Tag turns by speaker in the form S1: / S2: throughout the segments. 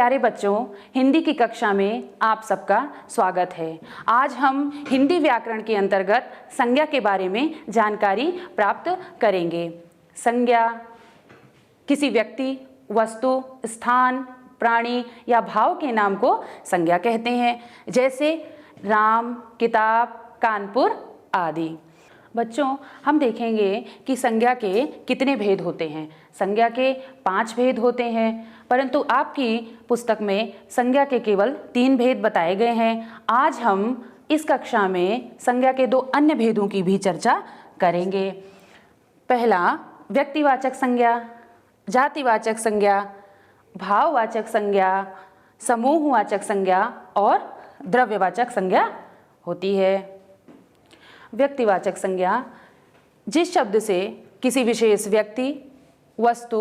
S1: प्यारे बच्चों, हिंदी की कक्षा में आप सबका स्वागत है। आज हम हिंदी व्याकरण के अंतर्गत संज्ञा के बारे में जानकारी प्राप्त करेंगे। संज्ञा किसी व्यक्ति, वस्तु, स्थान, प्राणी या भाव के नाम को संज्ञा कहते हैं, जैसे राम, किताब, कानपुर आदि। बच्चों, हम देखेंगे कि संज्ञा के कितने भेद होते हैं। संज्ञा के 5 भेद होते हैं, परंतु आपकी पुस्तक में संज्ञा के केवल 3 भेद बताए गए हैं। आज हम इस कक्षा में संज्ञा के 2 अन्य भेदों की भी चर्चा करेंगे। पहला, व्यक्तिवाचक संज्ञा, जातिवाचक संज्ञा, भाववाचक संज्ञा, समूहवाचक संज्ञा और द्रव्यवाचक संज्ञा होती है। व्यक्तिवाचक संज्ञा जिस शब्द से किसी विशेष व्यक्ति, वस्तु,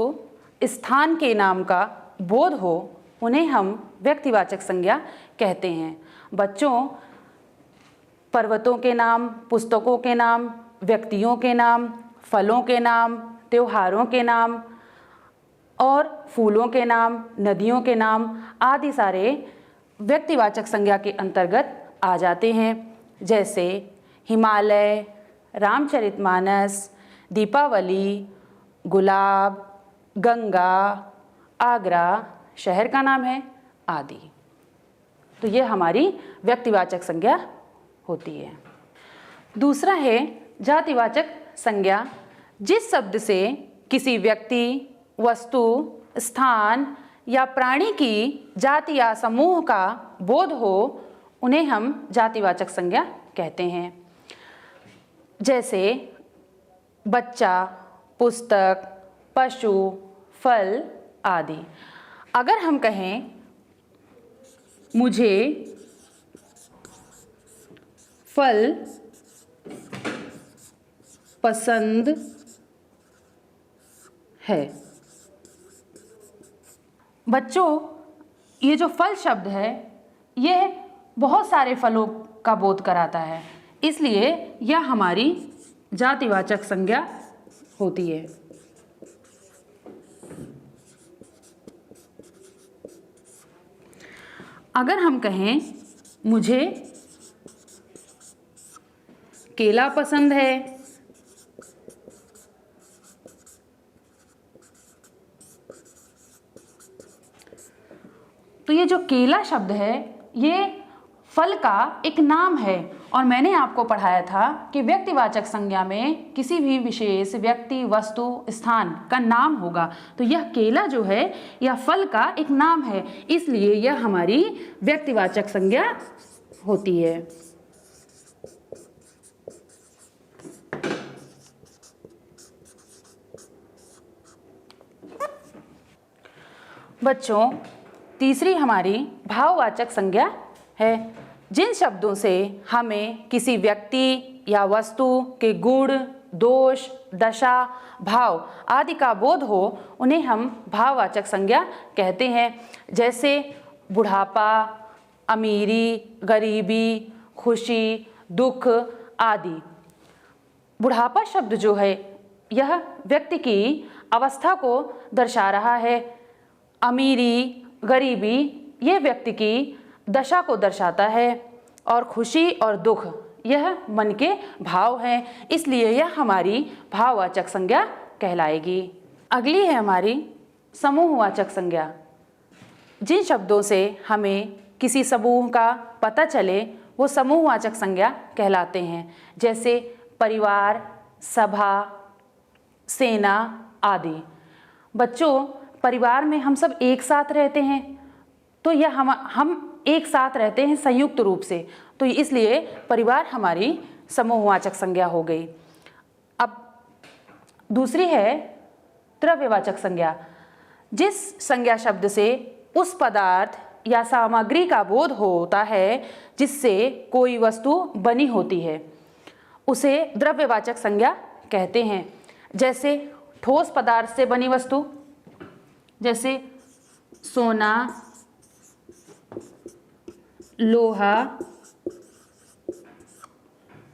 S1: स्थान के नाम का बोध हो, उन्हें हम व्यक्तिवाचक संज्ञा कहते हैं। बच्चों, पर्वतों के नाम, पुस्तकों के नाम, व्यक्तियों के नाम, फलों के नाम, त्योहारों के नाम और फूलों के नाम, नदियों के नाम आदि सारे व्यक्तिवाचक संज्ञा के अंतर्गत आ जाते हैं, जैसे हिमालय, रामचरितमानस, दीपावली, गुलाब, गंगा, आगरा शहर का नाम है आदि। तो ये हमारी व्यक्तिवाचक संज्ञा होती है। दूसरा है जातिवाचक संज्ञा, जिस शब्द से किसी व्यक्ति, वस्तु, स्थान या प्राणी की जाति या समूह का बोध हो, उन्हें हम जातिवाचक संज्ञा कहते हैं, जैसे बच्चा, पुस्तक, पशु, फल आदि। अगर हम कहें मुझे फल पसंद है। बच्चों, ये जो फल शब्द है, यह बहुत सारे फलों का बोध कराता है, इसलिए यह हमारी जातिवाचक संज्ञा होती है। अगर हम कहें मुझे केला पसंद है, तो ये जो केला शब्द है, ये फल का एक नाम है और मैंने आपको पढ़ाया था कि व्यक्तिवाचक संज्ञा में किसी भी विशेष व्यक्ति, वस्तु, स्थान का नाम होगा। तो यह केला जो है, यह फल का एक नाम है, इसलिए यह हमारी व्यक्तिवाचक संज्ञा होती है। बच्चों, तीसरी हमारी भाववाचक संज्ञा है, जिन शब्दों से हमें किसी व्यक्ति या वस्तु के गुण, दोष, दशा, भाव आदि का बोध हो, उन्हें हम भाववाचक संज्ञा कहते हैं, जैसे बुढ़ापा, अमीरी, गरीबी, खुशी, दुख आदि। बुढ़ापा शब्द जो है, यह व्यक्ति की अवस्था को दर्शा रहा है। अमीरी, गरीबी ये व्यक्ति की दशा को दर्शाता है और खुशी और दुख यह मन के भाव हैं, इसलिए यह हमारी भाववाचक संज्ञा कहलाएगी। अगली है हमारी समूहवाचक संज्ञा, जिन शब्दों से हमें किसी समूह का पता चले, वो समूहवाचक संज्ञा कहलाते हैं, जैसे परिवार, सभा, सेना आदि। बच्चों, परिवार में हम सब एक साथ रहते हैं, तो यह हम एक साथ रहते हैं संयुक्त रूप से, तो इसलिए परिवार हमारी समूहवाचक संज्ञा हो गई। अब दूसरी है द्रव्यवाचक संज्ञा, जिस संज्ञा शब्द से उस पदार्थ या सामग्री का बोध होता है जिससे कोई वस्तु बनी होती है, उसे द्रव्यवाचक संज्ञा कहते हैं, जैसे ठोस पदार्थ से बनी वस्तु, जैसे सोना, लोहा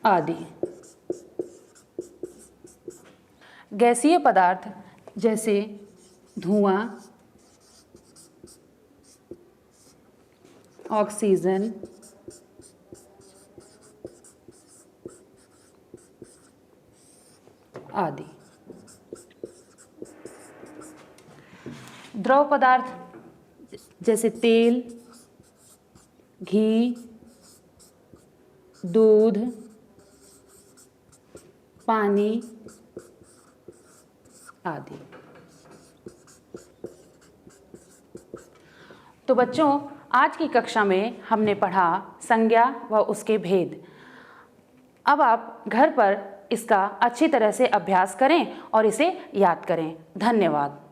S1: आदि। गैसीय पदार्थ जैसे धुआं, ऑक्सीजन, आदि। द्रव पदार्थ जैसे तेल, घी, दूध, पानी आदि। तो बच्चों, आज की कक्षा में हमने पढ़ा संज्ञा व उसके भेद। अब आप घर पर इसका अच्छी तरह से अभ्यास करें और इसे याद करें। धन्यवाद।